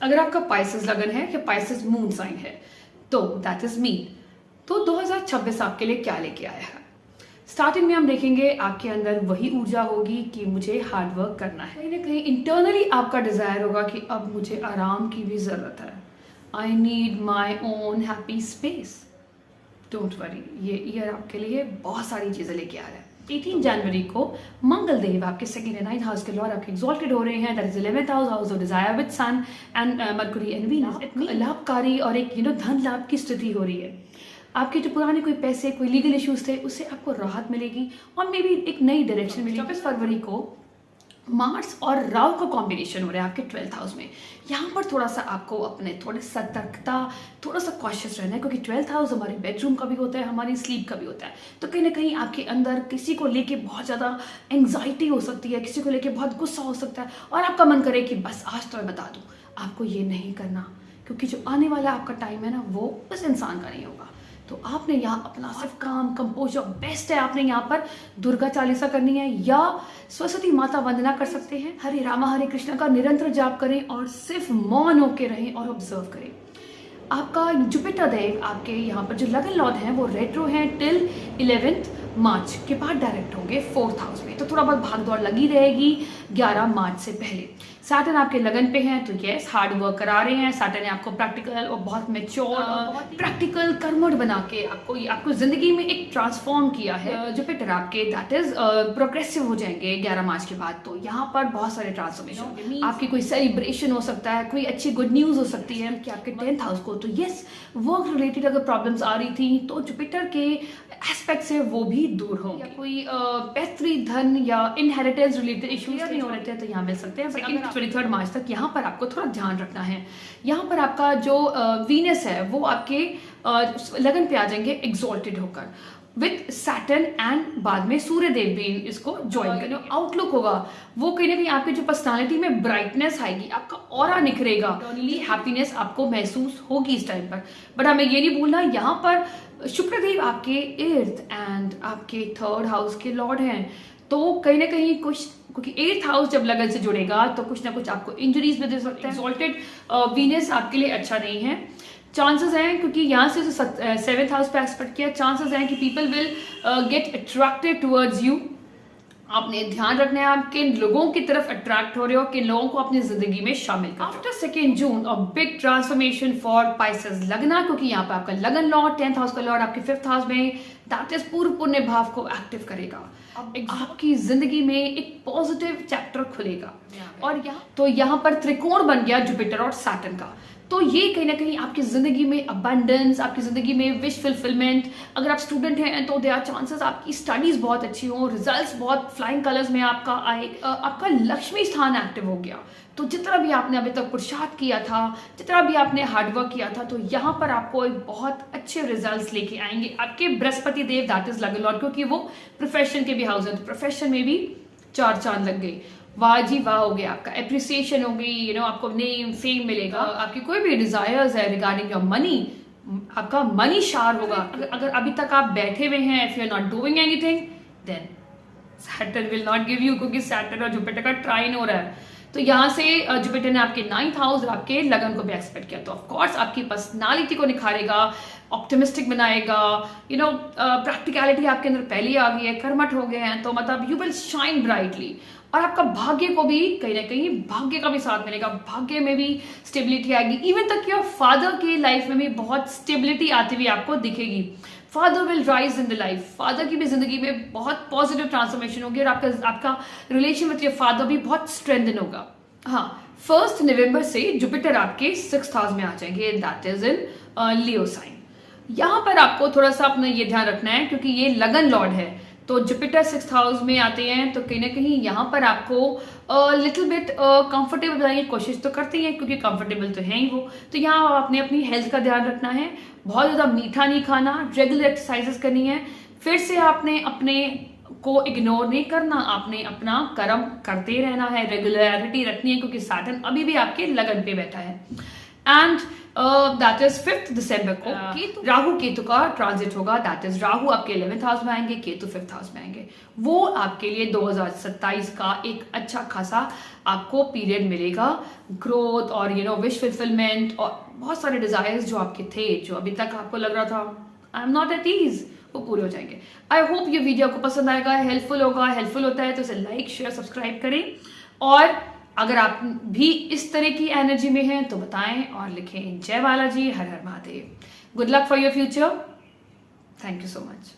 अगर आपका पाइसेस लगन है या पाइसेस मून साइन है तो दैट इज मी। तो 2026 आपके लिए क्या लेके आया है? स्टार्टिंग में हम देखेंगे आपके अंदर वही ऊर्जा होगी कि मुझे हार्ड वर्क करना है। कहीं ना कहीं इंटरनली आपका डिजायर होगा कि अब मुझे आराम की भी जरूरत है। I need my own happy space. Don't worry, ये ईयर आपके लिए बहुत सारी चीजें लेके आ रहा है। 18 जनवरी को मंगल देव आपके सेकंड एंड 9th हाउस के लॉर्ड आपके एक्सॉल्टेड हो रहे हैं। That is 11th house of desire with Sun and Mercury and Venus. इतनी लाभकारी और एक धन लाभ की स्थिति हो रही है। आपके जो पुराने कोई पैसे, कोई लीगल इश्यूज थे, उससे आपको राहत मिलेगी और मे बी एक नई डायरेक्शन मिलेगी। 24 फरवरी को मार्स और राहु का कॉम्बिनेशन हो रहा है आपके 12th हाउस में। यहाँ पर थोड़ा सा आपको अपने थोड़े सतर्कता, थोड़ा सा कॉशियस रहना है, क्योंकि 12th हाउस हमारे बेडरूम का भी होता है, हमारी स्लीप का भी होता है। तो कहीं ना कहीं आपके अंदर किसी को लेके बहुत ज़्यादा एंग्जाइटी हो सकती है, किसी को लेके बहुत गुस्सा हो सकता है और आपका मन करे कि बस आज तो मैं बता दूँ आपको ये नहीं करना, क्योंकि जो आने वाला आपका टाइम है ना वो उस इंसान का नहीं होगा। तो आपने यहाँ अपना सिर्फ काम, कंपोजर बेस्ट है। आपने यहाँ पर दुर्गा चालीसा करनी है या सरस्वती माता वंदना कर सकते हैं। हरे रामा हरे कृष्णा का निरंतर जाप करें और सिर्फ मौन होके रहें और ऑब्जर्व करें। आपका जुपिटर देव आपके यहाँ पर जो लगन लॉर्ड हैं वो रेट्रो हैं टिल 11th मार्च के बाद डायरेक्ट होंगे 4th हाउस में। तो थोड़ा बहुत भाग दौड़ लगी रहेगी 11 मार्च से पहले। सैटर्न आपके लगन पे हैं तो यस हार्ड वर्क करा रहे हैं। सैटर्न ने आपको प्रैक्टिकल और बहुत मेच्योर प्रैक्टिकल कर्मठ बना के आपको जिंदगी में एक ट्रांसफॉर्म किया है। जुपिटर आपके दैट इज प्रोग्रेसिव हो जाएंगे 11 मार्च के बाद। तो यहाँ पर बहुत सारे ट्रांसफॉर्मेशन, आपकी कोई सेलिब्रेशन हो सकता है, कोई अच्छी गुड न्यूज हो सकती है कि आपके 10th हाउस को। तो यस वर्क रिलेटेड अगर प्रॉब्लम्स आ रही थी तो जुपिटर के एस्पेक्ट से वो भी दूर होंगे। या कोई पैतृक धन या इनहेरिटेंस रिलेटेड इश्यूज नहीं हो रहे थे तो यहाँ मिल सकते हैं। 23rd मार्च तक यहाँ पर आपको थोड़ा ध्यान रखना है। यहाँ पर आपका जो वीनस है वो आपके लगन पे आ जाएंगे एक्सॉल्टेड होकर विथ सैटर्न एंड बाद में सूर्य देव भी इसको ज्वाइन करें। आउटलुक होगा वो कहीं ना कहीं आपकी जो पर्सनालिटी में ब्राइटनेस आएगी, आपका ऑरा निखरेगा, हैप्पीनेस आपको महसूस होगी इस टाइम पर। बट हमें ये नहीं भूलना यहाँ पर शुक्रदेव आपके 8th एंड आपके 3rd हाउस के लॉर्ड हैं। तो कहीं ना कहीं कुछ, क्योंकि 8th हाउस जब लगन से जुड़ेगा तो कुछ ना कुछ आपको इंजरीज में दे सकते हैं। एक्सॉल्टेड वीनस आपके लिए अच्छा नहीं है। चांसेस हैं, क्योंकि यहाँ से जो 7th हाउस पे एक्सपेक्ट किया, चांसेस हैं कि people will get attracted towards you. आपने ध्यान रखना है आप किन लोगों की तरफ अट्रैक्ट हो रहे हो, किन लोगों को अपनी जिंदगी में शामिल कर। After 2 June a big transformation for Pisces लगना, क्योंकि यहाँ पे आपका लगन लॉर्ड 10th हाउस का लॉर्ड आपके 5th हाउस में दैट इज पूर्व पुण्य भाव को एक्टिव करेगा। आपकी जिंदगी में एक पॉजिटिव चैप्टर खुलेगा। और यहाँ पर त्रिकोण बन गया जुपिटर और सैटर्न का। तो ये कहीं ना कहीं आपकी जिंदगी में अबंडेंस, आपकी जिंदगी में विश फुलफिलमेंट। अगर आप स्टूडेंट हैं तो दे आर चांसेस आपकी स्टडीज बहुत अच्छी हो, रिजल्ट्स बहुत फ्लाइंग कलर्स में आपका आए। आपका लक्ष्मी स्थान एक्टिव हो गया। तो जितना भी आपने अभी तक पुरुषार्थ किया था, जितना भी आपने हार्डवर्क किया था, तो यहाँ पर आपको एक बहुत अच्छे रिजल्ट्स लेके आएंगे आपके बृहस्पति देव दैट इज लगन लॉर्ड, क्योंकि वो प्रोफेशन के भी हाउस है। तो प्रोफेशन में भी 4 चांद लग गए। वाह जी वाह हो गया, आपका एप्रिसिएशन होगी, आपको नेम फेम मिलेगा। आपकी कोई भी डिजायर्स है रिगार्डिंग योर मनी, आपका मनी शार होगा। अगर अभी तक आप बैठे हुए हैं, if you are not doing anything then Saturn will not give you, क्योंकि सैटर्न और जुपिटर का ट्राइन हो रहा है। तो यहाँ से जुपिटर ने आपके 9th हाउस और आपके लगन को भी एक्सपेक्ट किया। तो ऑफकोर्स आपकी पर्सनालिटी को निखारेगा, ऑप्टिमिस्टिक बनाएगा। प्रैक्टिकलिटी आपके अंदर पहले आ गई है, कर्मठ हो गए हैं, तो मतलब यू विल शाइन ब्राइटली। और आपका भाग्य को भी कहीं ना कहीं भाग्य का भी साथ मिलेगा, भाग्य में भी स्टेबिलिटी आएगी। इवन तक योर फादर की लाइफ में भी बहुत स्टेबिलिटी आती हुई आपको दिखेगी। Father will rise in the life, father की भी जिंदगी में बहुत पॉजिटिव ट्रांसफॉर्मेशन होगी और आपका रिलेशन विद योर फादर भी बहुत स्ट्रेंथन होगा। हाँ, 1 नवंबर से जुपिटर आपके 6th हाउस में आ जाएंगे, that is in Leo sign. यहाँ पर आपको थोड़ा सा अपना ये ध्यान रखना है, क्योंकि ये लगन लॉर्ड है। तो जुपिटर 6th हाउस में आते हैं तो कहीं ना कहीं यहाँ पर आपको लिटिल बिट कंफर्टेबल बनाने की कोशिश तो करते हैं, क्योंकि कंफर्टेबल तो है ही वो। तो यहाँ आपने अपनी हेल्थ का ध्यान रखना है, बहुत ज़्यादा मीठा नहीं खाना, रेगुलर एक्सरसाइजेस करनी है। फिर से आपने अपने को इग्नोर नहीं करना, आपने अपना कर्म करते रहना है, रेगुलरिटी रखनी है, क्योंकि सैटर्न अभी भी आपके लगन पे बैठा है। एंड दैट इज 5 दिसंबर को राहु केतु का ट्रांजिट होगा। दैट इज राहु आपके 11th हाउस में आएंगे, केतु 5th हाउस में आएंगे। वो आपके लिए 2027 का एक अच्छा खासा आपको पीरियड मिलेगा, ग्रोथ और विश फुलफिलमेंट और बहुत सारे डिजायर्स जो आपके थे, जो अभी तक आपको लग रहा था I am not at ease, वो पूरे हो जाएंगे। आई होप ये वीडियो आपको पसंद आएगा, हेल्पफुल होगा। हेल्पफुल होता है तो इसे लाइक शेयर सब्सक्राइब करें, और अगर आप भी इस तरह की एनर्जी में हैं तो बताएं और लिखें जय बालाजी, हर हर Mahadev. Good luck for your future. Thank you so much.